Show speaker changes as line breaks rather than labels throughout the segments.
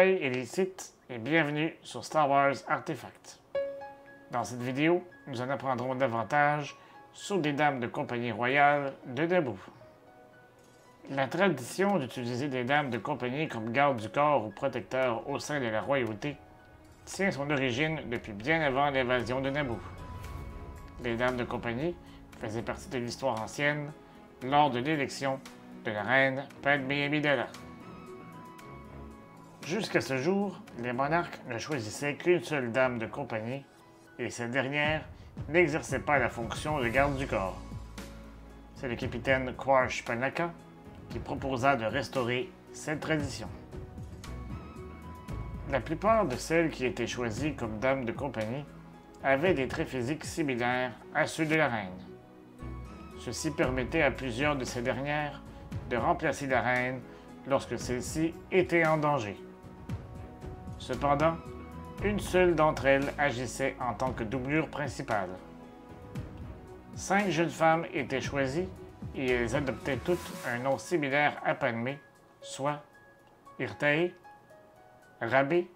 Jedi et les Sith et bienvenue sur Star Wars Artefact. Dans cette vidéo, nous en apprendrons davantage sur des dames de compagnie royale de Naboo. La tradition d'utiliser des dames de compagnie comme garde du corps ou protecteurs au sein de la royauté tient son origine depuis bien avant l'invasion de Naboo. Les dames de compagnie faisaient partie de l'histoire ancienne lors de l'élection de la reine Padmé Amidala. Jusqu'à ce jour, les monarques ne choisissaient qu'une seule dame de compagnie et cette dernière n'exerçait pas la fonction de garde du corps. C'est le capitaine Quarsh Panaka qui proposa de restaurer cette tradition. La plupart de celles qui étaient choisies comme dames de compagnie avaient des traits physiques similaires à ceux de la reine. Ceci permettait à plusieurs de ces dernières de remplacer la reine lorsque celle-ci était en danger. Cependant, une seule d'entre elles agissait en tant que doublure principale. 5 jeunes femmes étaient choisies et elles adoptaient toutes un nom similaire à Padmé, soit Irtaé, Rabé,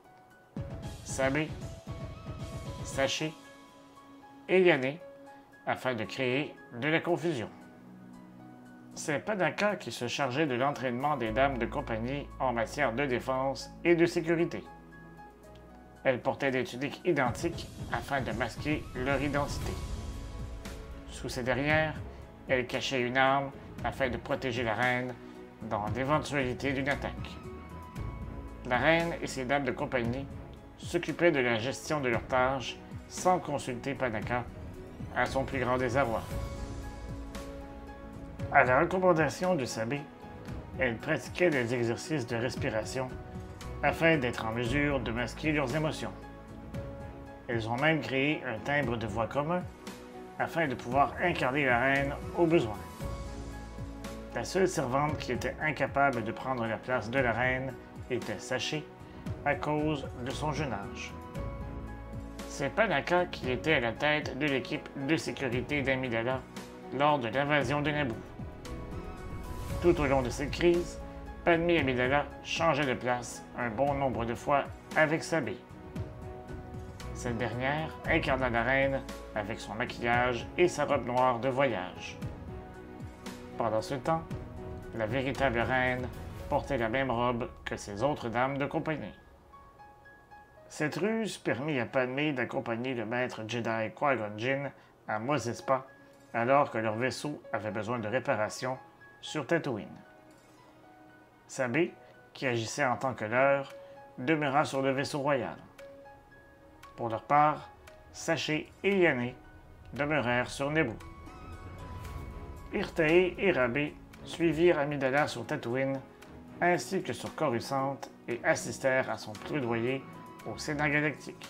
Sabé, Saché et Yané, afin de créer de la confusion. C'est Panaka qui se chargeait de l'entraînement des dames de compagnie en matière de défense et de sécurité. Elles portaient des tuniques identiques afin de masquer leur identité. Sous ces dernières, elles cachaient une arme afin de protéger la reine dans l'éventualité d'une attaque. La reine et ses dames de compagnie s'occupaient de la gestion de leurs tâches sans consulter Panaka, à son plus grand désarroi. À la recommandation de Sabé, elles pratiquaient des exercices de respiration afin d'être en mesure de masquer leurs émotions. Elles ont même créé un timbre de voix commun afin de pouvoir incarner la reine au besoin. La seule servante qui était incapable de prendre la place de la reine était Saché à cause de son jeune âge. C'est Panaka qui était à la tête de l'équipe de sécurité d'Amidala lors de l'invasion de Naboo. Tout au long de cette crise, Padmé Amidala changeait de place un bon nombre de fois avec Sabé. Cette dernière incarna la reine avec son maquillage et sa robe noire de voyage. Pendant ce temps, la véritable reine portait la même robe que ses autres dames de compagnie. Cette ruse permit à Padmé d'accompagner le maître Jedi Qui-Gon Jinn à Mos Espa alors que leur vaisseau avait besoin de réparation sur Tatooine. Sabé, qui agissait en tant que leurre, demeura sur le vaisseau royal. Pour leur part, Saché et Yané demeurèrent sur Naboo. Irtaé et Rabé suivirent Amidala sur Tatooine ainsi que sur Coruscant et assistèrent à son plaidoyer au Sénat galactique.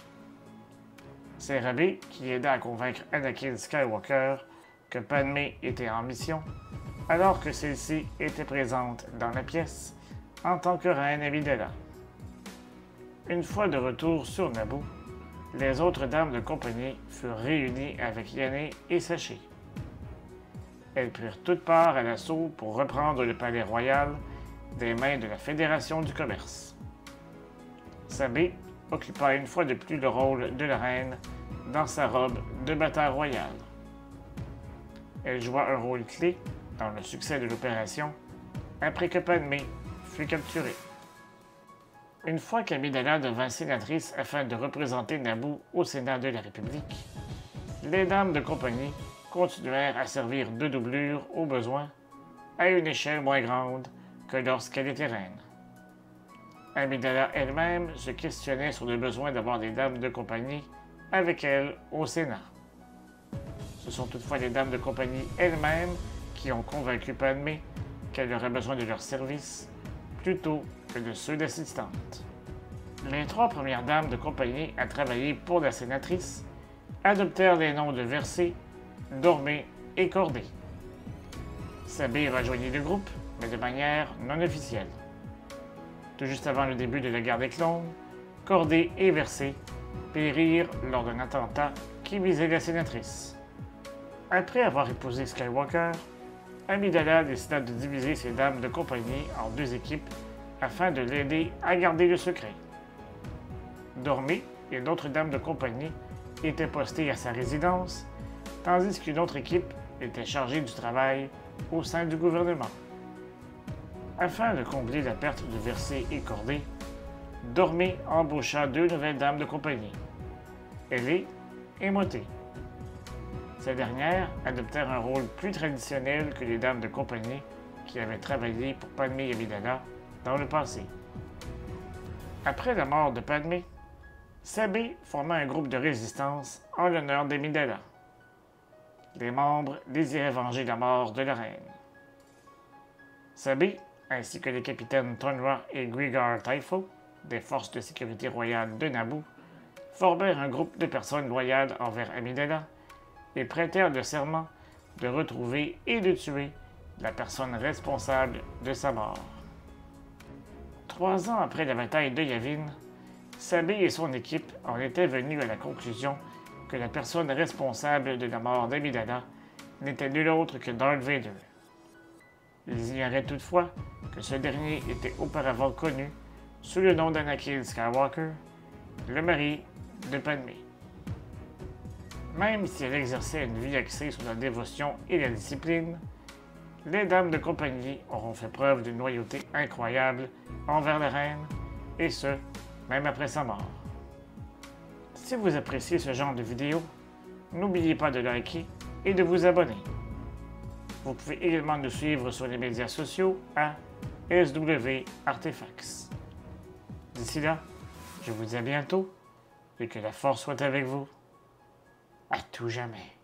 C'est Rabé qui aida à convaincre Anakin Skywalker que Padmé était en mission alors que celle-ci était présente dans la pièce en tant que reine Amidala. Une fois de retour sur Naboo, les autres dames de compagnie furent réunies avec Yané et Saché. Elles prirent toutes part à l'assaut pour reprendre le palais royal des mains de la Fédération du commerce. Sabé occupa une fois de plus le rôle de la reine dans sa robe de bataille royale. Elle joua un rôle clé dans le succès de l'opération après que Padmé fut capturée. Une fois qu'Amidala devint sénatrice afin de représenter Naboo au Sénat de la République, les dames de compagnie continuèrent à servir de doublure au besoin à une échelle moins grande que lorsqu'elle était reine. Amidala elle-même se questionnait sur le besoin d'avoir des dames de compagnie avec elle au Sénat. Ce sont toutefois les dames de compagnie elles-mêmes qui ont convaincu Padmé qu'elle aurait besoin de leurs services plutôt que de ceux d'assistantes. Les 3 premières dames de compagnie à travailler pour la sénatrice adoptèrent les noms de Versé, Dormé et Cordé. Sabé rejoignit le groupe, mais de manière non officielle. Tout juste avant le début de la guerre des clones, Cordé et Versé périrent lors d'un attentat qui visait la sénatrice. Après avoir épousé Skywalker, Amidala décida de diviser ses dames de compagnie en 2 équipes afin de l'aider à garder le secret. Dormé et d'autres dames de compagnie étaient postées à sa résidence, tandis qu'une autre équipe était chargée du travail au sein du gouvernement. Afin de combler la perte de Versé et Cordé, Dormé embaucha 2 nouvelles dames de compagnie, Ailée et Motté. Ces dernières adoptèrent un rôle plus traditionnel que les dames de compagnie qui avaient travaillé pour Padmé Amidala dans le passé. Après la mort de Padmé, Sabé forma un groupe de résistance en l'honneur d'Amidala. Les membres désiraient venger la mort de la reine. Sabé, ainsi que les capitaines Tonra et Grigar Taifo, des forces de sécurité royales de Naboo, formèrent un groupe de personnes loyales envers Amidala et prêtèrent le serment de retrouver et de tuer la personne responsable de sa mort. 3 ans après la bataille de Yavin, Sabé et son équipe en étaient venus à la conclusion que la personne responsable de la mort d'Amidala n'était nul autre que Darth Vader. Ils ignoraient toutefois que ce dernier était auparavant connu sous le nom d'Anakin Skywalker, le mari de Padmé. Même si elle exerçait une vie axée sur la dévotion et la discipline, les dames de compagnie auront fait preuve d'une loyauté incroyable envers la reine, et ce, même après sa mort. Si vous appréciez ce genre de vidéo, n'oubliez pas de liker et de vous abonner. Vous pouvez également nous suivre sur les médias sociaux à SW Artefacts. D'ici là, je vous dis à bientôt et que la force soit avec vous. À tout jamais.